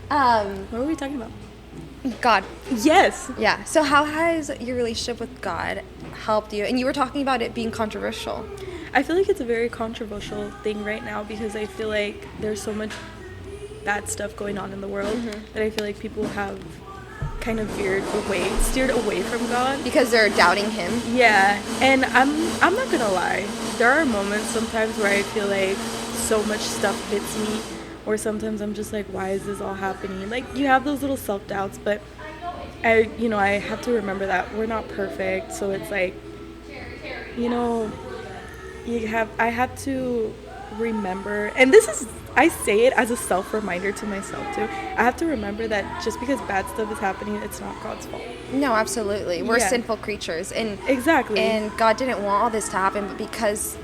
What were we talking about? God. Yes. Yeah. So how has your relationship with God helped you? And you were talking about it being controversial. I feel like it's a very controversial thing right now because I feel like there's so much bad stuff going on in the world that I feel like people have kind of steered away from God Because they're doubting him. Yeah, and I'm not gonna lie. There are moments sometimes where I feel like so much stuff hits me, or sometimes I'm just like, why is this all happening? Like, you have those little self-doubts, but I have to remember that we're not perfect, so it's like, I have to remember, and I say it as a self-reminder to myself too. I have to remember that just because bad stuff is happening, it's not God's fault. No, absolutely. We're Yeah. sinful creatures, and Exactly. And God didn't want all this to happen, but because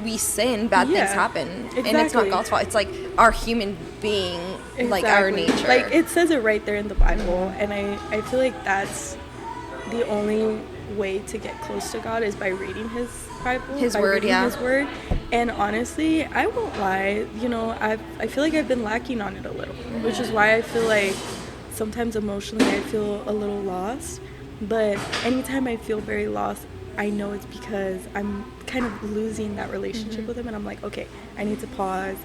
we sin, bad things happen, and it's not Exactly. God's fault. It's like our human being, like our nature. Like, it says it right there in the Bible, and I feel like that's the only way to get close to God is by reading His Bible, His by word, reading yeah. His word. And honestly, I won't lie, I feel like I've been lacking on it a little, which is why I feel like sometimes emotionally I feel a little lost. But anytime I feel very lost, I know it's because I'm kind of losing that relationship with Him, and I'm like, okay, I need to pause.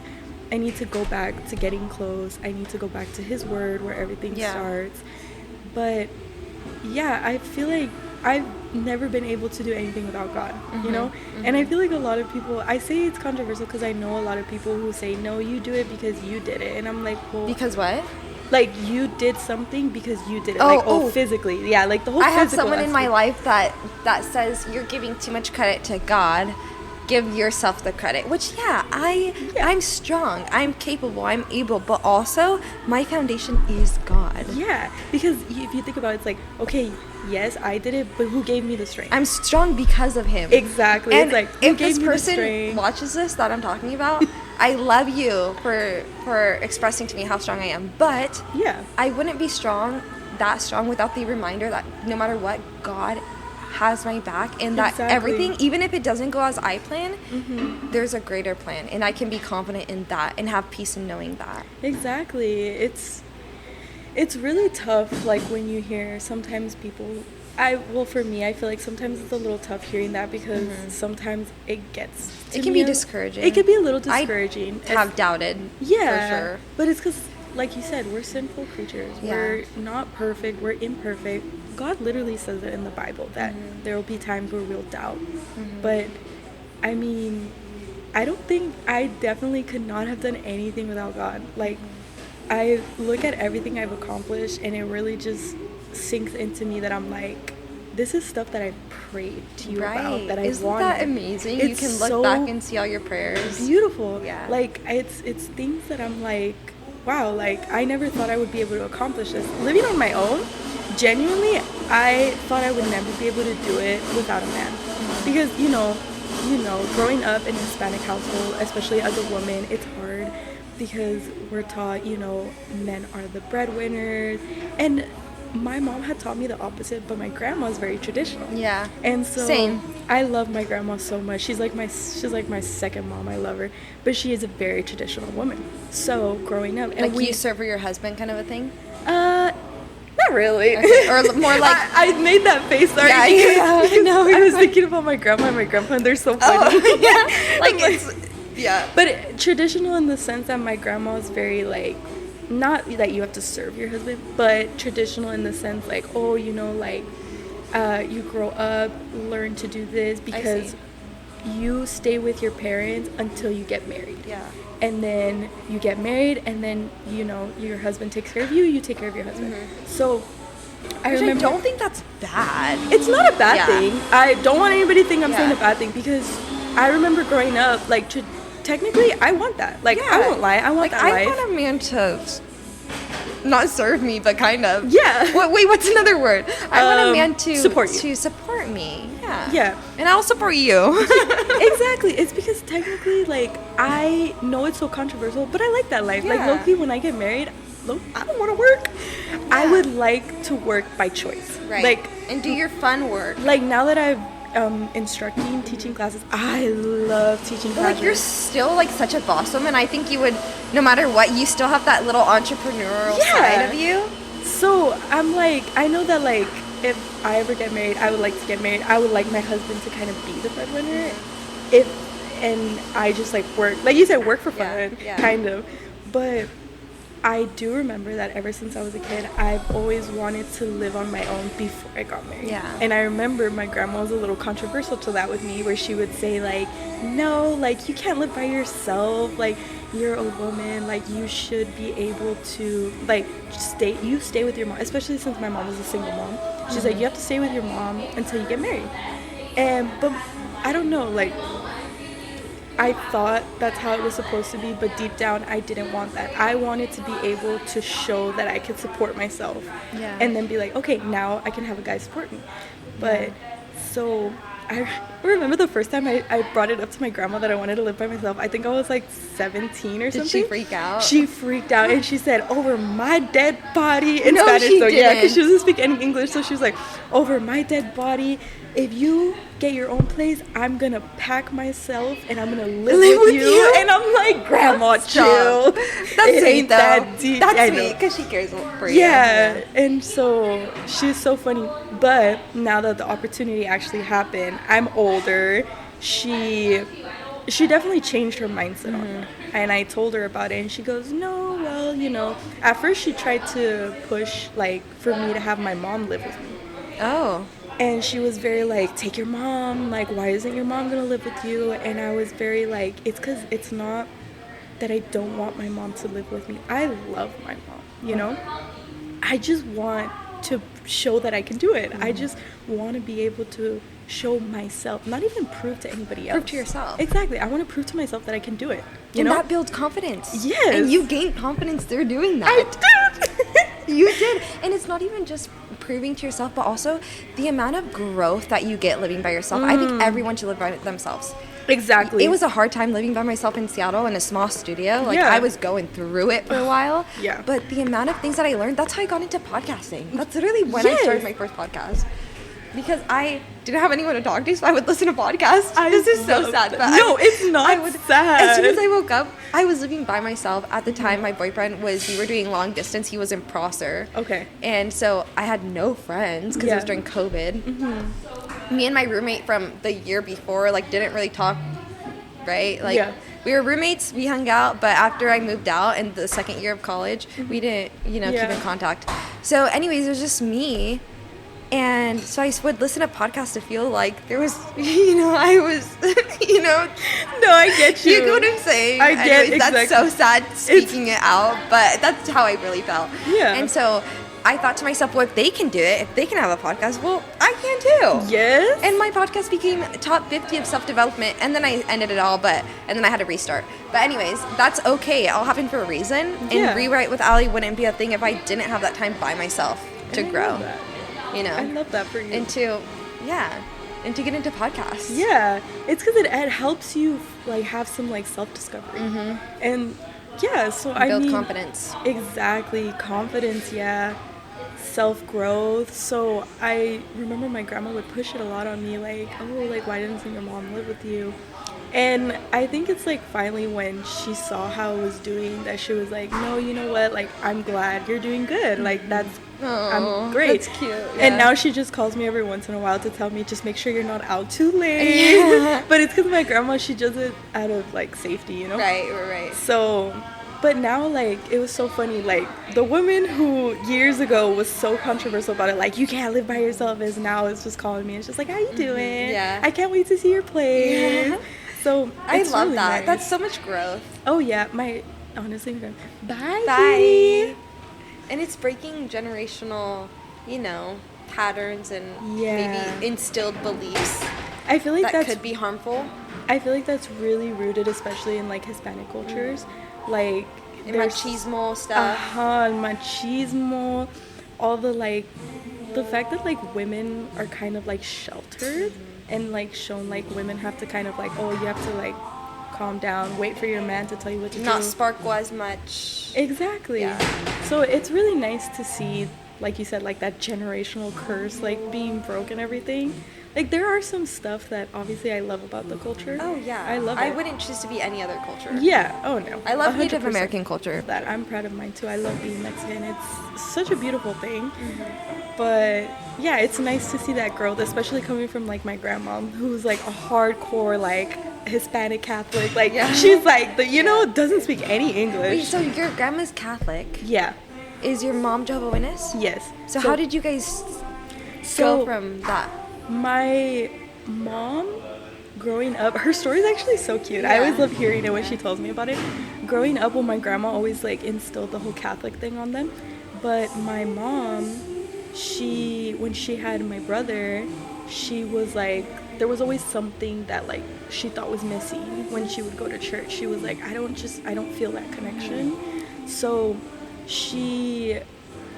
I need to go back to getting close. I need to go back to His word where everything starts. But yeah, I feel like I've never been able to do anything without God, And I feel like a lot of people, I say it's controversial because I know a lot of people who say, no, you do it because you did it. And I'm like, well. Because what? Like, you did something because you did it. Physically. Yeah, like the whole physical I have someone in my aspect. life that says you're giving too much credit to God. Give yourself the credit, which I'm strong, I'm capable, I'm able, but also my foundation is God. Yeah, because if you think about it, it's like, okay, yes, I did it, but who gave me the strength? I'm strong because of Him. Exactly. And it's like, who if gave this me the person strength? watches this that I'm talking about, I love you for expressing to me how strong I am, but Yeah. I wouldn't be that strong without the reminder that no matter what, God has my back, and that everything, even if it doesn't go as I plan, there's a greater plan, and I can be confident in that and have peace in knowing that. Exactly. It's really tough, like, when you hear sometimes people, for me, I feel like sometimes it's a little tough hearing that because sometimes it can be discouraging. It can be a little discouraging. I have doubted, yeah, for sure. But it's because, like you said, we're sinful creatures. Yeah. We're not perfect. We're imperfect. God literally says it in the Bible that there will be times where we'll doubt. But, I mean, I definitely could not have done anything without God. Like, I look at everything I've accomplished, and it really just sinks into me that I'm like, this is stuff that I prayed to you about, that I wanted. Isn't that amazing? You can look back and see all your prayers. Beautiful. Yeah. Like, it's things that I'm like, wow, like, I never thought I would be able to accomplish this. Living on my own, genuinely, I thought I would never be able to do it without a man. Because, growing up in a Hispanic household, especially as a woman, it's hard because we're taught, men are the breadwinners. And my mom had taught me the opposite, but my grandma's very traditional. Yeah. And so Same. I love my grandma so much. She's like my second mom. I love her. But she is a very traditional woman. So growing up, and like you serve for your husband kind of a thing? Not really. Okay. Or more like I made that face, sorry. I was thinking about my grandma and my grandpa, and they're so funny. Yeah. Like it's yeah. But traditional in the sense that my grandma was very like, not that you have to serve your husband, but traditional in the sense like, you grow up, learn to do this because you stay with your parents until you get married. Yeah. And then you get married, and then, your husband takes care of you, you take care of your husband. So I remember. I don't think that's bad. It's not a bad thing. I don't want anybody to think I'm saying a bad thing, because I remember growing up, like, technically, I want that. Like, I won't lie, I want that life. I want a man to not serve me, but kind of. Yeah. Wait, what's another word? I want a man to support you. To support me. Yeah. Yeah. And I'll support you. Exactly. It's because technically, like, I know it's so controversial, but I like that life. Yeah. Like, low-key, when I get married, I don't want to work. Yeah. I would like to work by choice. Right. Like, and do your fun work. Like, now that instructing, teaching classes. I love teaching classes. Like, you're still, like, such a boss woman. I think you would, no matter what, you still have that little entrepreneurial side of you. So I'm like, I know that, like, if I ever get married, I would like to get married. I would like my husband to kind of be the breadwinner. And I just, like, work, like you said, work for fun, kind of. But I do remember that ever since I was a kid, I've always wanted to live on my own before I got married. Yeah. And I remember my grandma was a little controversial to that with me, where she would say, like, no, like, you can't live by yourself. Like, you're a woman. Like, you should be able to, like, stay with your mom, especially since my mom was a single mom. She's like, you have to stay with your mom until you get married. But I don't know, like, I thought that's how it was supposed to be, but deep down, I didn't want that. I wanted to be able to show that I could support myself. Yeah. And then be like, okay, now I can have a guy support me. But, so, I remember the first time I brought it up to my grandma that I wanted to live by myself. I think I was, like, 17 or something. Did she freak out? She freaked out, and she said, over my dead body, in No, Spanish. she So, yeah, didn't. because she doesn't speak any English, so she was like, over my dead body, if you get your own place, I'm gonna pack myself and I'm gonna live with you. And I'm like, grandma, chill. That's it sweet, ain't though. that deep. That's sweet, because she cares for you. Yeah, and so she's so funny. But now that the opportunity actually happened, I'm older. She definitely changed her mindset on it. And I told her about it, and she goes, no, well, you know, at first she tried to push, like, for me to have my mom live with me. Oh. And she was very like, take your mom, like, why isn't your mom gonna live with you? And I was very like, it's because it's not that I don't want my mom to live with me. I love my mom, you know? I just want to show that I can do it. I just want to be able to show myself, not even prove to anybody else. Prove to yourself. Exactly. I want to prove to myself that I can do it. And that builds confidence. Yes. And you gained confidence through doing that. I did. You did. And it's not even just proving to yourself, but also the amount of growth that you get living by yourself. I think everyone should live by themselves. Exactly. It was a hard time living by myself in Seattle in a small studio. Like, Yeah. I was going through it for a while. Yeah. But the amount of things that I learned, that's how I got into podcasting. That's literally when I Yes. started my first podcast. Because I didn't have anyone to talk to, so I would listen to podcasts. This is so sad. But No, it's not sad. As soon as I woke up, I was living by myself. At the time, my boyfriend we were doing long distance. He was in Prosser. Okay. And so I had no friends because it was during COVID. Me and my roommate from the year before, like, didn't really talk, right? Like, we were roommates, we hung out, but after I moved out in the second year of college, we didn't, keep in contact. So anyways, it was just me. And so I would listen to podcasts to feel like there was, I was, No, I get you. You get what I'm saying? I get Anyways, exactly. That's so sad speaking it out, but that's how I really felt. Yeah. And so I thought to myself, well, if they can do it, if they can have a podcast, well, I can too. Yes. And my podcast became top 50 of self-development, and then I ended it all, and then I had to restart. But anyways, that's okay. It all happened for a reason. And Rewrite with Ali wouldn't be a thing if I didn't have that time by myself to grow. I love that for you. And to get into podcasts. Yeah, it's because it helps you, like, have some, like, self-discovery. And yeah, so I mean, build confidence. Exactly, confidence. Yeah, self-growth. So I remember my grandma would push it a lot on me, like, oh, like, why didn't your mom live with you? And I think it's, like, finally when she saw how I was doing that she was like, no, you know what, like, I'm glad you're doing good. Like, I'm great. That's cute. Yeah. And now she just calls me every once in a while to tell me, just make sure you're not out too late. But it's because my grandma, she does it out of, like, safety, you know? Right. So, but now, like, it was so funny. Like, the woman who years ago was so controversial about it, like, you can't live by yourself, is now is just calling me. It's just like, how you doing? Yeah. I can't wait to see your place. Yeah. So I it's love really that. nice. That's so much growth. Oh, yeah. Honestly, bye. Bye. And it's breaking generational, patterns and maybe instilled beliefs I feel like that could be harmful. I feel like that's really rooted, especially in, like, Hispanic cultures. Like, And machismo stuff. Machismo. All the, like, the fact that, like, women are kind of, like, sheltered and, like, shown, like, women have to kind of, like, oh, you have to, like, calm down, wait for your man to tell you what to do. Not sparkle as much. Exactly. Yeah. So it's really nice to see, like you said, like, that generational curse, like, being broken, everything. Like, there are some stuff that obviously I love about the culture. Oh, yeah. I love it. I wouldn't choose to be any other culture. Yeah. Oh, no. I love 100% Native American culture. That I'm proud of mine, too. I love being Mexican. It's such a beautiful thing. But, yeah, it's nice to see that growth, especially coming from, like, my grandma, who's, like, a hardcore, like, Hispanic Catholic. Like, she's, like, doesn't speak any English. Wait, so your grandma's Catholic? Yeah. Is your mom Jehovah's Witness? Yes. So how did you guys go from that? My mom, growing up, her story is actually so cute. Yeah. I always love hearing it when she tells me about it. Growing up, well, my grandma always, like, instilled the whole Catholic thing on them. But my mom, when she had my brother, she was like, there was always something that, like, she thought was missing when she would go to church. She was like, I don't feel that connection. So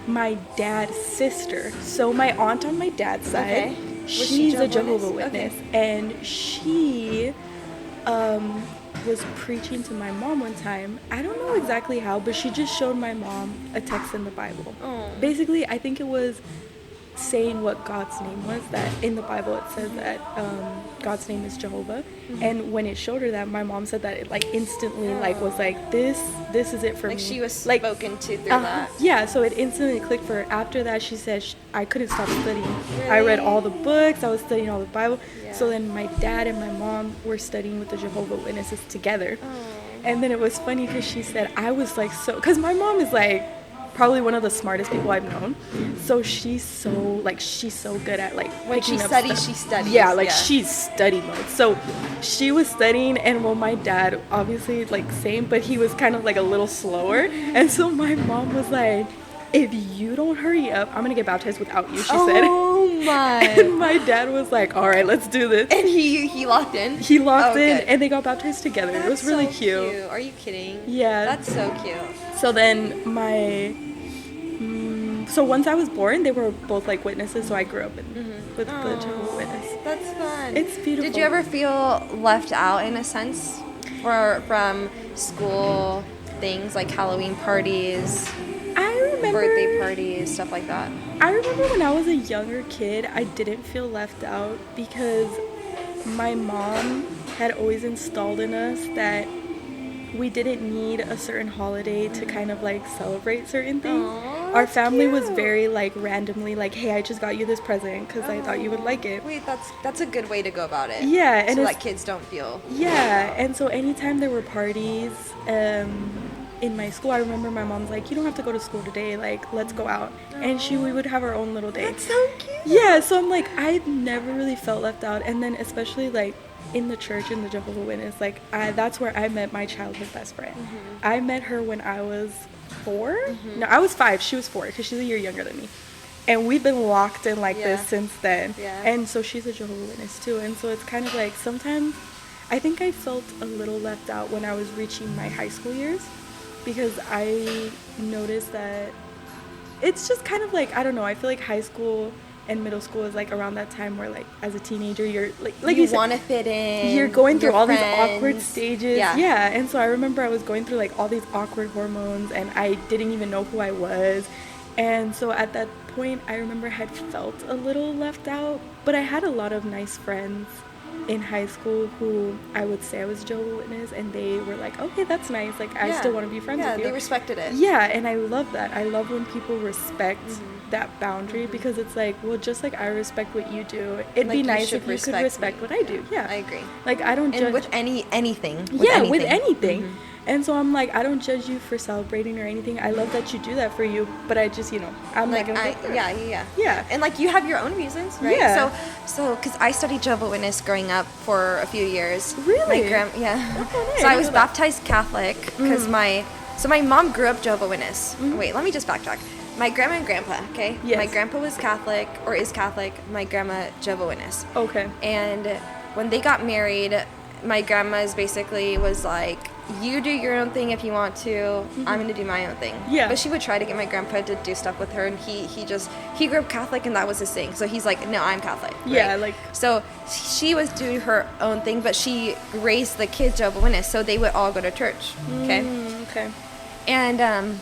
my dad's sister, so my aunt on my dad's side, she's a Jehovah's Witness, and she was preaching to my mom one time. I don't know exactly how, but she just showed my mom a text in the Bible. Basically, I think it was saying what God's name was, that in the Bible it says that God's name is Jehovah. And when it showed her that, my mom said that it, like, instantly like was like, this is it for me. Like, she was like, spoken to through that. Yeah, so it instantly clicked for her. After that, she said I couldn't stop studying. Really? I read all the books, I was studying all the Bible. So then my dad and my mom were studying with the Jehovah's Witnesses together. And then it was funny because she said, I was like, so, because my mom is like probably one of the smartest people I've known. So she's so good at, like, when she studies, she studies. Yeah, like, she's study mode. So she was studying, and well, my dad obviously, like, same, but he was kind of like a little slower. And so my mom was like, if you don't hurry up, I'm gonna get baptized without you, she said. Oh my. And my dad was like, all right, let's do this. And he locked in? He locked in, and they got baptized together. It was really so cute. Are you kidding? Yeah. That's so cute. So then so once I was born, they were both, like, witnesses, so I grew up with the Jehovah's Witness. That's fun. It's beautiful. Did you ever feel left out, in a sense, from school things like Halloween parties? I remember birthday parties, stuff like that. I remember when I was a younger kid, I didn't feel left out because my mom had always installed in us that we didn't need a certain holiday to kind of, like, celebrate certain things. Our family was very, like, randomly like, hey, I just got you this present because I thought you would like it. Wait, that's a good way to go about it. Yeah. And so that kids don't feel. Yeah, and so anytime there were parties in my school, I remember my mom's like, you don't have to go to school today, like, let's go out. And we would have our own little day. That's so cute. Yeah, so I'm like, I never really felt left out. And then especially, like, in the church, in the Jehovah's Witness, like, that's where I met my childhood best friend. I met her when I was 4. No, I was 5. She was 4 because she's a year younger than me. And we've been locked in like this since then. Yeah. And so she's a Jehovah's Witness too. And so it's kind of like sometimes I think I felt a little left out when I was reaching my high school years because I noticed that it's just kind of like, I don't know, I feel like high school and middle school is like around that time where, like, as a teenager you're like you want to fit in, you're going through all friends. These awkward stages. Yeah. And so I remember I was going through like all these awkward hormones and I didn't even know who I was. And so at that point I remember I had felt a little left out, but I had a lot of nice friends in high school who I would say I was Jehovah's Witness, and they were like, okay, that's nice, like, I still want to be friends with you. Yeah, they respected it. Yeah, and I love that. I love when people respect that boundary because it's like, well, just like I respect what you do, it'd be nice if you could respect what I do. Yeah, I agree. Like, I don't judge. And with anything. With anything. And so I'm like, I don't judge you for celebrating or anything. I love that you do that for you, but I just, I'm like, not gonna yeah. And like, you have your own reasons, right? Yeah. So because I studied Jehovah's Witness growing up for a few years. Really? Oh, nice. So I was baptized Catholic because my mom grew up Jehovah's Witness. Wait, let me just backtrack. My grandma and grandpa, okay? Yes. My grandpa was Catholic, or is Catholic. My grandma, Jehovah's Witness. Okay. And when they got married, my grandma's basically was like, you do your own thing if you want to. I'm going to do my own thing. Yeah. But she would try to get my grandpa to do stuff with her, and he grew up Catholic, and that was his thing. So he's like, no, I'm Catholic. Right? Yeah, like. So she was doing her own thing, but she raised the kids Jehovah's Witness, so they would all go to church. Okay. Okay. And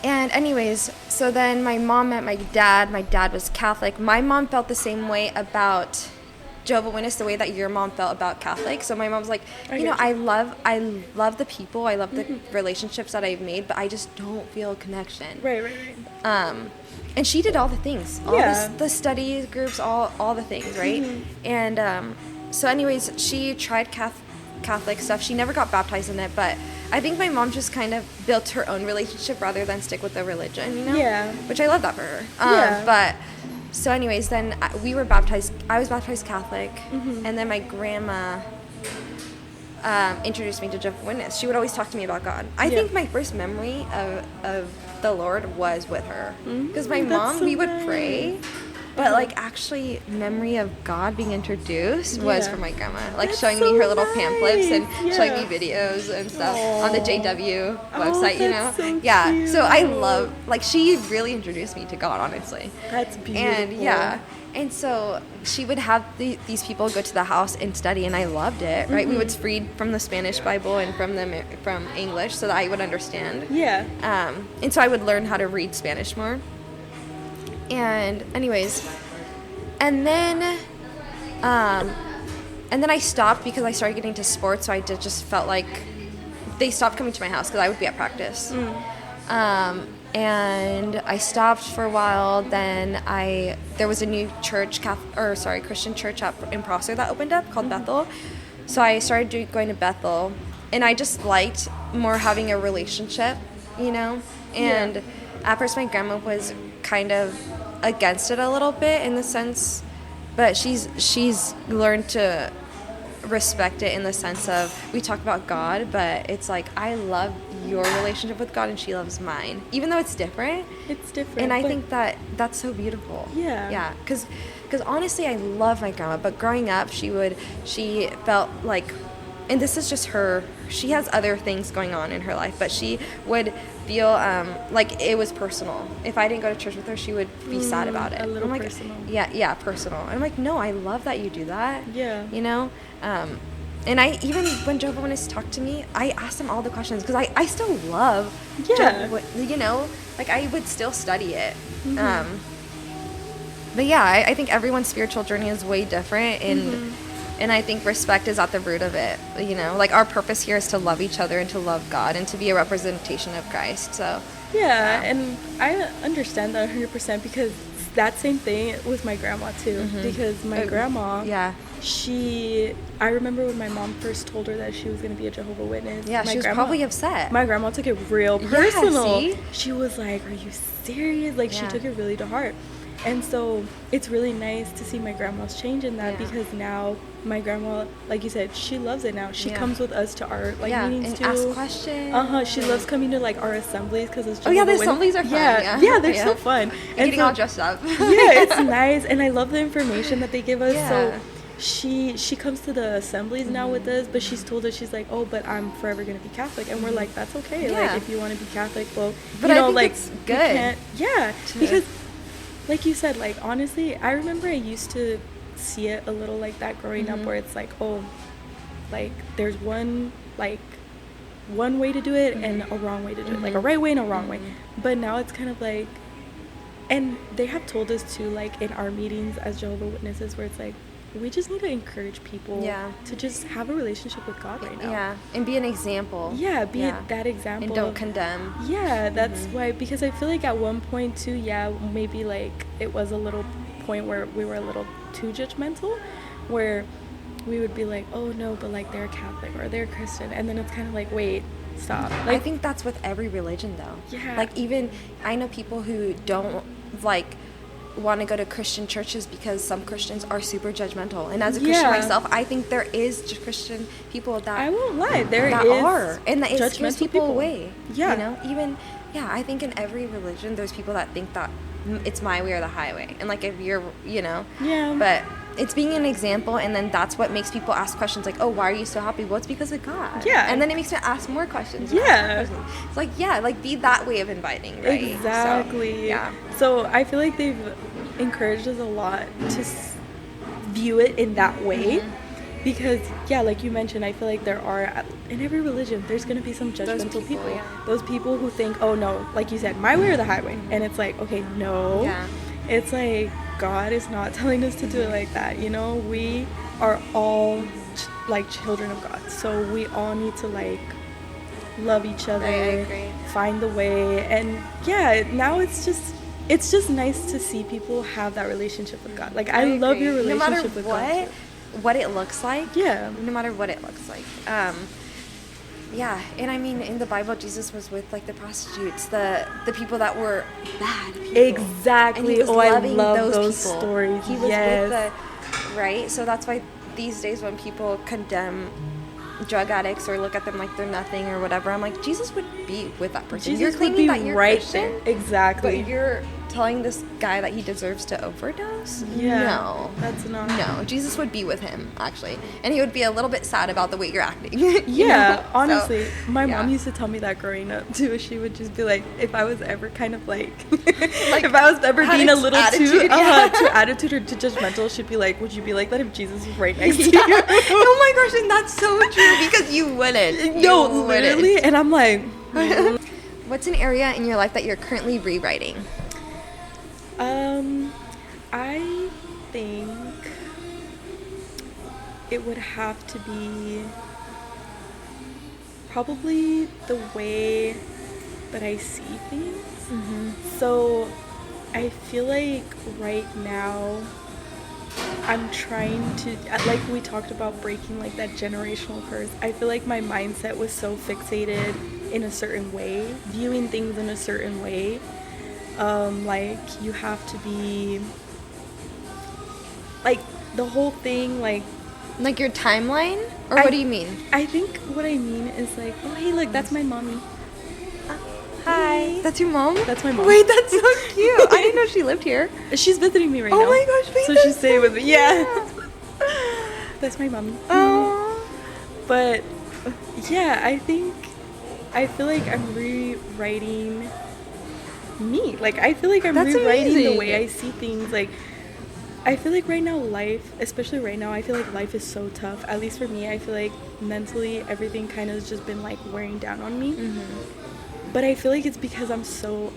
And anyways, so then my mom met my dad. My dad was Catholic. My mom felt the same way about Jehovah's Witness the way that your mom felt about Catholic. So my mom's like, I love the people. I love the relationships that I've made, but I just don't feel a connection. Right. And she did all the things, the study groups, all the things, right? And so anyways, she tried Catholic stuff. She never got baptized in it, but I think my mom just kind of built her own relationship rather than stick with the religion, Yeah. Which I love that for her. But so anyways, then we were baptized. I was baptized Catholic, and then my grandma introduced me to Jehovah's Witness. She would always talk to me about God. I think my first memory of the Lord was with her, because my mom, we would pray, but like actually memory of God being introduced was from my grandma, like showing me her little pamphlets and showing me videos and stuff on the JW website, So so I love, like, she really introduced me to God, honestly. That's beautiful. And and so she would have these people go to the house and study, and I loved it, right? We would read from the Spanish Bible and from English so that I would understand. Yeah. And so I would learn how to read Spanish more. And anyways, and then I stopped because I started getting into sports, so I just felt like they stopped coming to my house because I would be at practice. And I stopped for a while. Then there was a new Christian church up in Prosser that opened up called Bethel. So I started going to Bethel, and I just liked more having a relationship, And at first my grandma was kind of against it a little bit in the sense, but she's learned to respect it in the sense of we talk about God, but it's like I love your relationship with God and she loves mine, even though it's different. And I think that's so beautiful. Yeah, because honestly I love my grandma, but growing up she felt like, and this is just her, she has other things going on in her life, but she would feel like it was personal. If I didn't go to church with her, she would be sad about it. A little like, personal. Yeah, personal. And I'm like, no, I love that you do that. Yeah. And I, even when Jehovah's Witnesses talk to me, I ask them all the questions because I still love like I would still study it. But yeah, I think everyone's spiritual journey is way different, and I think respect is at the root of it. Like our purpose here is to love each other and to love God and to be a representation of Christ. So yeah, and I understand that 100% because that same thing with my grandma too. Because my grandma, I remember when my mom first told her that she was going to be a Jehovah's Witness. Yeah, she was probably upset. My grandma took it real personal. See? She was like, "Are you serious?" Like she took it really to heart. And so it's really nice to see my grandma's change in that because now my grandma, like you said, she loves it now. She comes with us to our meetings and too. ask questions. She loves coming to like our assemblies because it's just the assemblies are fun. Yeah, they're so fun. And getting all dressed up. It's nice, and I love the information that they give us. So she comes to the assemblies now with us, but she's told us, she's like, oh, but I'm forever gonna be Catholic, and we're like, that's okay. Like if you want to be Catholic, well, but I think it's good. Because like you said, like honestly, I remember I used to see it a little like that growing up, where it's like, oh, like there's one way to do it and a wrong way to do it, like a right way and a wrong way. But now it's kind of like, and they have told us too, like in our meetings as Jehovah's Witnesses, where it's like, we just need to encourage people to just have a relationship with God right now. Yeah, and be an example. Yeah, be that example. And don't condemn. Yeah, that's why, because I feel like at one point too, maybe like it was a little point where we were a little too judgmental, where we would be like, oh no, but like they're Catholic or they're Christian, and then it's kind of like, wait, stop. Like, I think that's with every religion though. Yeah. Like even, I know people who don't like want to go to Christian churches because some Christians are super judgmental, and as a Christian myself, I think there is Christian people that I won't lie, there that is are, and that it scares people away. Even I think in every religion there's people that think that it's my way or the highway, and like if you're but it's being an example, and then that's what makes people ask questions like, oh, why are you so happy? Well, it's because of God. And then it makes me ask more questions. It's like like be that way of inviting, right? Exactly. So, so I feel like they've encouraged us a lot to view it in that way. Because, yeah, like you mentioned, I feel like there are, in every religion, there's going to be some judgmental people. Yeah. Those people who think, oh, no, like you said, my way or the highway. And it's like, okay, no. Yeah. It's like, God is not telling us to do it like that, you know? We are all, like, children of God. So we all need to, like, love each other. Right, I agree. Find the way. And, yeah, now it's just nice to see people have that relationship with God. Like, I love your relationship with God. No matter what it looks like. Yeah. No matter what it looks like. Yeah, and I mean, in the Bible, Jesus was with, like, the prostitutes, the people that were bad people. Exactly. And he was I loving love those people. stories. He was with the, right? So that's why these days when people condemn drug addicts or look at them like they're nothing or whatever, I'm like, Jesus would be with that person. Jesus you're would claiming be that you're right Christian, there. Exactly. but you're telling this guy that he deserves to overdose? Yeah. No. That's not. No, Jesus would be with him, actually. And he would be a little bit sad about the way you're acting. Yeah, know? honestly. So, my mom used to tell me that growing up, too. She would just be like, if I was ever kind of like if I was ever being a little too attitude or too judgmental, she'd be like, would you be like that if Jesus was right next to you? Oh my gosh, and that's so true, because you wouldn't. No, literally. And I'm like, What's an area in your life that you're currently rewriting? I think it would have to be probably the way that I see things. So I feel like right now I'm trying to, like we talked about, breaking like that generational curse. I feel like my mindset was so fixated in a certain way, viewing things in a certain way. Like you have to be like the whole thing, like your timeline? Or what do you mean? I think what I mean is like, oh hey, look, that's my mommy. Hi. That's your mom? That's my mom. Wait, that's so cute. I didn't know she lived here. She's visiting me right now. Oh my gosh, wait, so she's staying with me. Yeah. That's my mommy. Oh. But yeah, I feel like I'm rewriting me. Like I feel like I'm rewriting the way I see things. Like I feel like right now life, especially right now, I feel like life is so tough. At least for me, I feel like mentally everything kind of has just been like wearing down on me. But I feel like it's because I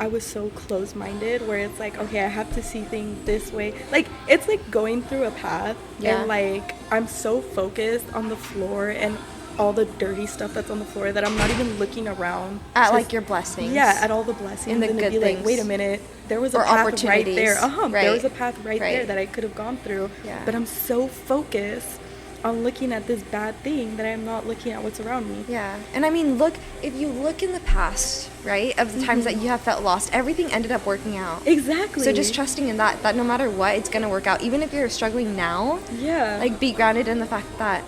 was so close-minded, where it's like, okay, I have to see things this way. Like, it's like going through a path, and like, I'm so focused on the floor and all the dirty stuff that's on the floor that I'm not even looking around. At like your blessings. Yeah, at all the blessings. And the good be things. Like, wait a minute, there was a path right there. Right. There was a path right there that I could have gone through. Yeah. But I'm so focused on looking at this bad thing that I'm not looking at what's around me. Yeah. And I mean, if you look in the past, right, of the times that you have felt lost, everything ended up working out. Exactly. So just trusting in that no matter what, it's going to work out. Even if you're struggling now, like be grounded in the fact that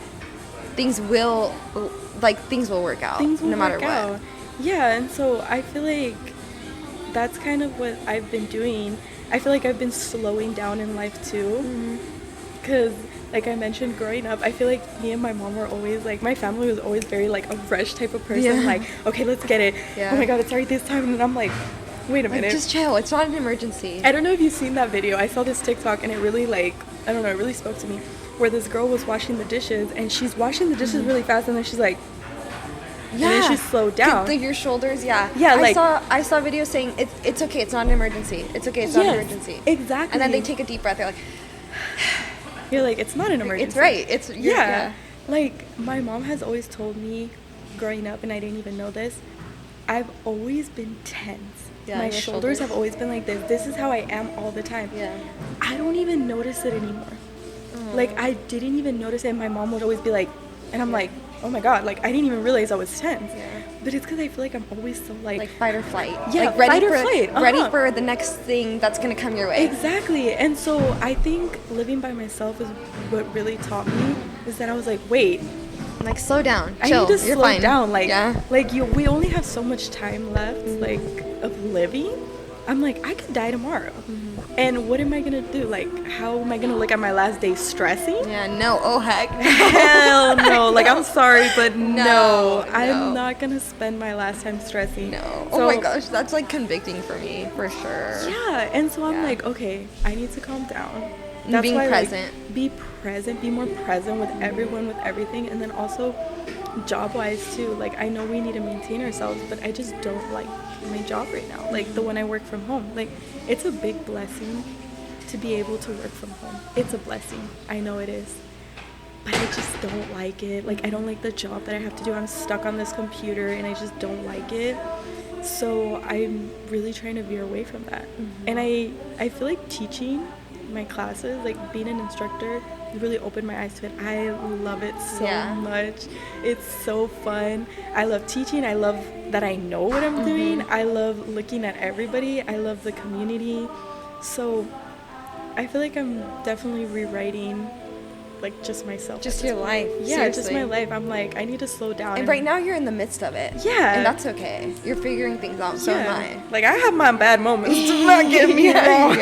things will work out. Things will no matter work what. out. Yeah, and so I feel like that's kind of what I've been doing. I feel like I've been slowing down in life too. Because like I mentioned, growing up, I feel like me and my mom were always like, my family was always very like a rush type of person. Like, okay, let's get it. Oh my god, it's already this time. And I'm like, wait a minute. Like, just chill. It's not an emergency. I don't know if you've seen that video. I saw this TikTok and it really like, I don't know, it really spoke to me. Where this girl was washing the dishes and she's washing the dishes really fast and then she's like, and then she slowed down. Your shoulders, Yeah, like, I saw videos saying it's okay, it's not an emergency. It's okay, it's not an emergency. Exactly. And then they take a deep breath. They're like, you're like, it's not an emergency. It's right. It's Like my mom has always told me growing up, and I didn't even know this, I've always been tense. My shoulders have always been like this. This is how I am all the time. I don't even notice it anymore. Like I didn't even notice it, and my mom would always be like, and I'm like, oh my god, like I didn't even realize I was tense. But it's because I feel like I'm always so like fight or flight. Yeah, like ready fight or for, flight. Ready for the next thing that's gonna come your way. Exactly. And so I think living by myself is what really taught me, is that I was like, wait, like slow down, chill. I need to You're slow fine. down. Like we only have so much time left, like of living. I'm like, I could die tomorrow. And what am I gonna do? Like, how am I gonna look at my last day stressing? Yeah, no, oh heck. Hell no. Like, I'm sorry, but no. No. I'm not gonna spend my last time stressing. No. So, oh my gosh, that's like convicting for me, for sure. Yeah, and so I'm like, okay, I need to calm down. That's being why, present. Like, be present, be more present with everyone, with everything. And then also job-wise too. Like, I know we need to maintain ourselves, but I just don't like my job right now. Like, the one I work from home. Like, it's a big blessing to be able to work from home. It's a blessing. I know it is. But I just don't like it. Like, I don't like the job that I have to do. I'm stuck on this computer and I just don't like it. So I'm really trying to veer away from that. And I feel like teaching my classes, like being an instructor, really opened my eyes to it. I love it so much. It's so fun. I love teaching. I love that I know what I'm doing. I love looking at everybody. I love the community. So I feel like I'm definitely rewriting, like, just myself. Just your life. Yeah, seriously. just my life. I'm like, I need to slow down. And right now you're in the midst of it. Yeah. And that's okay. You're figuring things out. So am I. Like, I have my bad moments. Do not get me wrong.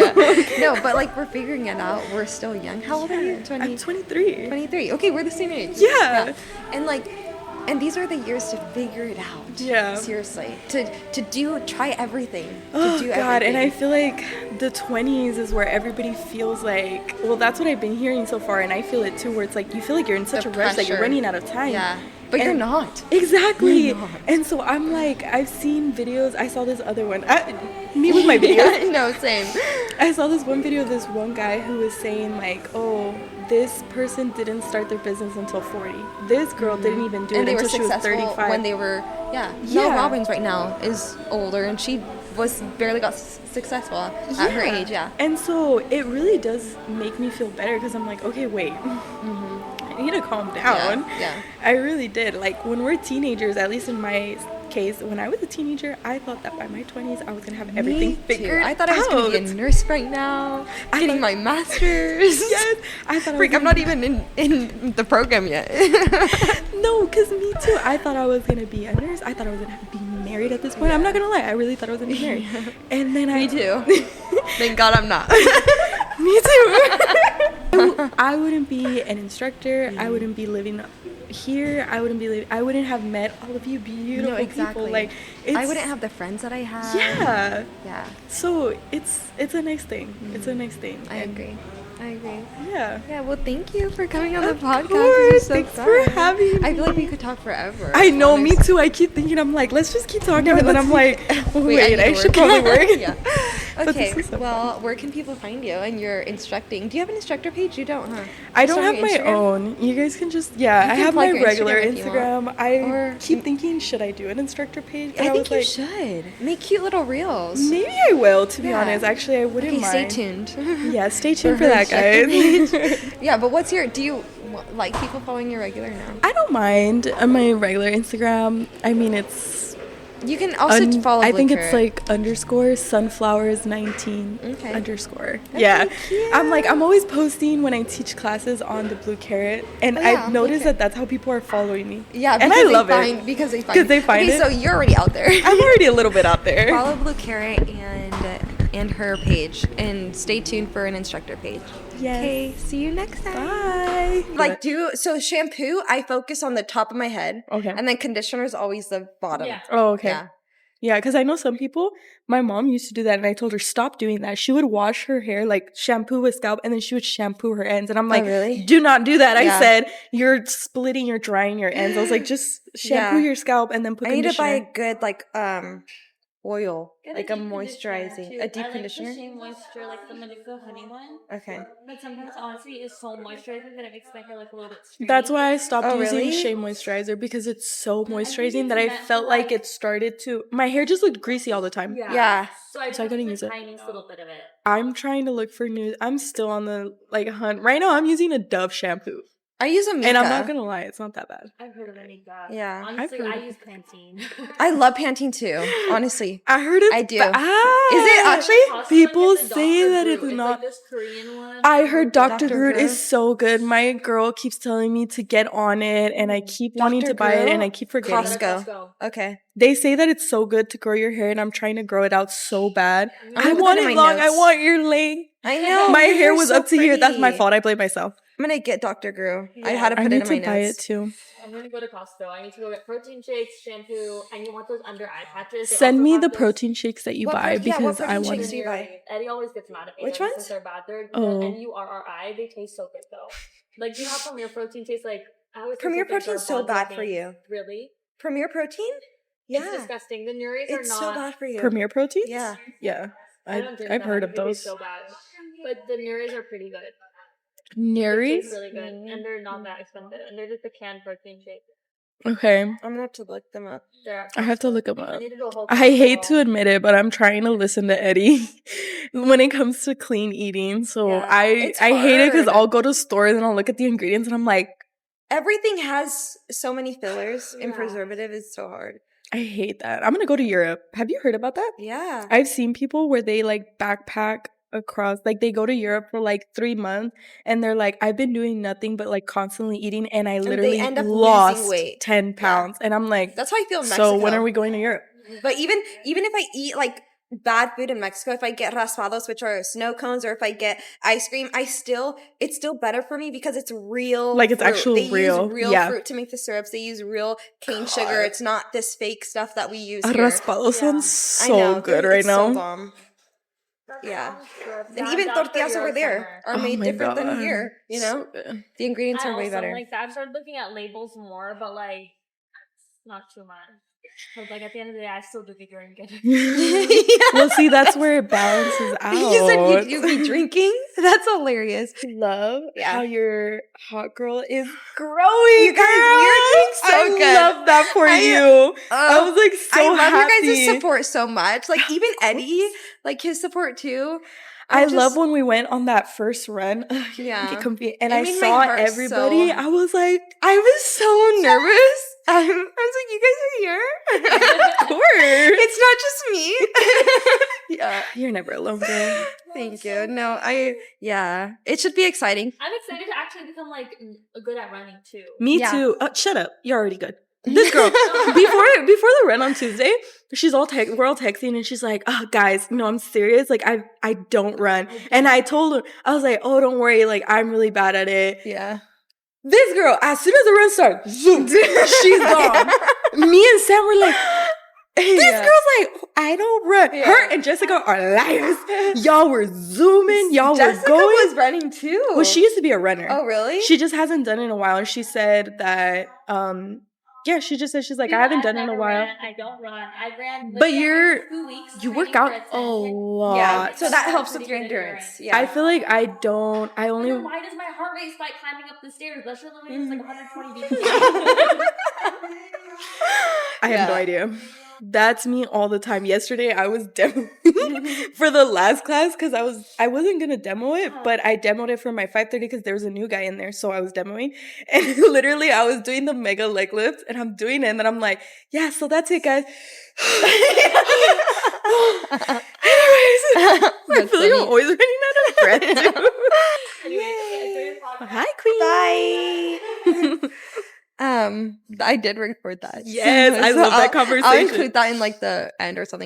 No, but like, we're figuring it out. We're still young. How old are you? I'm 23. 23. Okay, we're the same age. Yeah. And like, and these are the years to figure it out. Yeah. Seriously. To try everything. Oh, to do God. everything. And I feel like the 20s is where everybody feels like, well, that's what I've been hearing so far. And I feel it too, where it's like, you feel like you're in such a rush that you're running out of time. Yeah. But you're not. Exactly. You're not. And so I'm like, I've seen videos. I saw this other one. Me with my videos. No, same. I saw this one video of this one guy who was saying, like, oh, this person didn't start their business until 40. This girl didn't even do it until she was 35. When they were, Mel Robbins right now is older, and she barely got successful at her age, And so it really does make me feel better, because I'm like, okay, wait. I need to calm down. Yeah. I really did. Like, when we're teenagers, at least in my case, when I was a teenager, I thought that by my 20s I was gonna have everything figured out. I thought I was gonna be a nurse right now, getting my master's. Yes, I thought. I'm not even in the program yet. No, because me too. I thought I was gonna be a nurse. I thought I was gonna be married at this point. I'm not gonna lie. I really thought I was gonna be married. And then Me too. Thank God I'm not. Me too. I wouldn't be an instructor. I wouldn't be living here. I wouldn't have met all of you beautiful people. Like, I wouldn't have the friends that I have. Yeah. So it's a nice thing. It's a nice thing. I agree. Yeah. Yeah, well, thank you for coming on the podcast. Course. Thanks for having me. I feel like we could talk forever. I know, me too. I keep thinking, I'm like, let's just keep talking. And then I'm like, wait, I should probably work. Yeah. Okay, well, where can people find you? And you're instructing. Do you have an instructor page? You don't, huh? I don't have my own. You guys can just, I have my regular Instagram. I keep thinking, should I do an instructor page? But I think you should. Make cute little reels. Maybe I will, to be honest. Actually, I wouldn't mind. Stay tuned. Yeah, stay tuned for that, guys. Yeah, but do you like people following your regular now? I don't mind on my regular Instagram. I mean, it's... You can also follow I think Blue it's like _sunflowers19 _ That's yeah. so cute. I'm always posting when I teach classes on the Blue Carrot, and I've noticed that that's how people are following me. Yeah, and I love it because they find it. Okay, so you're already out there. I'm already a little bit out there. Follow Blue Carrot and her page, and stay tuned for an instructor page. Yes. Okay, see you next time. Bye. So shampoo, I focus on the top of my head. Okay. And then conditioner is always the bottom. Yeah. Oh, okay. Yeah, because I know some people, my mom used to do that, and I told her, stop doing that. She would wash her hair, like shampoo with scalp, and then she would shampoo her ends. And I'm like, really? Do not do that. I said, you're drying your ends. I was like, just shampoo your scalp and then put conditioner. I need to buy a good, oil, like a moisturizing, a deep conditioner. I like the Shea Moisture, like the Manuka honey one. Okay. But sometimes, honestly, it's so moisturizing that it makes my hair like a little bit stringy. That's why I stopped using really? Shea Moisturizer, because it's so moisturizing that I felt like it started to... My hair just looked greasy all the time. Yeah. So I couldn't use it. Tiniest little bit of it. I'm trying to look for new... I'm still on the hunt. Right now, I'm using a Dove shampoo. I use a Mika. And I'm not going to lie, it's not that bad. I've heard of any God. Yeah. Honestly, I use Pantene. I love Pantene too, honestly. I heard it. I do. Is it actually? People say that it's not. Like this Korean one. I heard Dr. Groot Groot is so good. My girl keeps telling me to get on it, and I keep wanting to buy it, and I keep forgetting. Costco. Okay. They say that it's so good to grow your hair, and I'm trying to grow it out so bad. I put want that in it my long. notes. I want your length. I know. My hair was so up to here. That's my pretty. fault. I blame myself. I'm gonna get Dr. Grew. I Yeah. had to I put it need in to my buy it notes. too. I'm gonna go to Costco. I need to go get protein shakes, shampoo, and you want those under eye patches. They Send also me have the those- protein shakes that you buy what because I protein want shakes to. do you buy? Eddie always gets mad at me. Which when he ones? says they're bad. They're the Oh. NURRI. They taste so good though. Like you have Premier protein tastes like I always Premier taste like Protein's so garbanzo bad for beans. you. Really? Premier Protein? Yeah. It's disgusting. The Nuries are It's not. so bad for you. Premier proteins? Yeah. Yeah. I don't drink I've them. heard I of think they those. taste so bad. But the Nuries are pretty good. They Neries? taste really good, and they're not that expensive. And they're just a canned protein shake. Okay. I'm gonna have to look them up. I have to look them I up. need to do a whole I hate to admit it, but I'm trying to listen to Eddie when it comes to clean eating. So Yeah, I it's hate it because hard. I'll go to stores and I'll look at the ingredients and I'm like, Everything has so many fillers and Yeah. preservative is so hard. I hate that. I'm gonna go to Europe. Have you heard about that? Yeah. I've seen people where they like backpack across, like they go to Europe for like 3 months and they're like, I've been doing nothing but like constantly eating and I they literally end up losing lost weight. 10 pounds. And I'm like, That's how I feel in Mexico. so when are we going to Europe? But even if I eat like bad food in Mexico, if I get raspados, which are snow cones, or if I get ice cream, it's still better for me because it's real. Like it's fruit. actual they real. use real Yeah. fruit to make the syrups. They use real cane sugar. It's not this fake stuff that we use here. Raspados sounds I so know, good right it's now. So bomb. Yeah. And even tortillas over there are made different than here. You know, So good. the ingredients are way better. Like that. I've started looking at labels more, but like not too much. But like at the end of the day, I still do be drinking. Well, see, that's where it balances out. You said you'd be drinking? That's hilarious. Love Yeah. how your hot girl is growing. You guys, we're doing so I good. love that for you. I was like so I love happy. your guys' support so much. Like even Eddie, like his support too. I love when we went on that first run. Yeah. Get comfy. And It I made my saw heart everybody. so- I was like, I was so nervous. I was like, you guys are here? of course. It's not just me. Yeah, you're never alone, girl. Thank you. No, it should be exciting. I'm excited to actually become like good at running too. Me Yeah. too. Shut up. You're already good. This girl, before the run on Tuesday, we're all texting and she's like, "Oh, guys, no, I'm serious. Like, I don't run." And I told her, I was like, "Oh, don't worry. Like, I'm really bad at it." Yeah. This girl, as soon as the run starts, zoom, she's gone. Me and Sam were like, this girl's like, I don't run. Yeah. Her and Jessica are liars. Y'all were zooming. Y'all Jessica were going. was running too. Well, she used to be a runner. Oh, really? She just hasn't done it in a while. And she said that, she just said, she's like, I haven't done it in a while. I don't run. I ran. But 2 weeks. you work training out for a lot. Yeah. So that helps with your endurance. Yeah. I feel like I Then only, why does my heart rate spike climbing up the stairs? That shit literally is like 120 beats. I have no idea. That's me all the time. Yesterday I was demoing for the last class because I wasn't gonna demo it, but I demoed it for my 5:30 because there was a new guy in there, so I was demoing. And literally I was doing the mega leg lifts and I'm doing it and then I'm like, yeah, so that's it, guys. Anyways, I feel like I'm always running out of breath too. Anyway, Hi, Queen. Bye. I did record that. Yes, I love that I'll conversation. include that in like the end or something.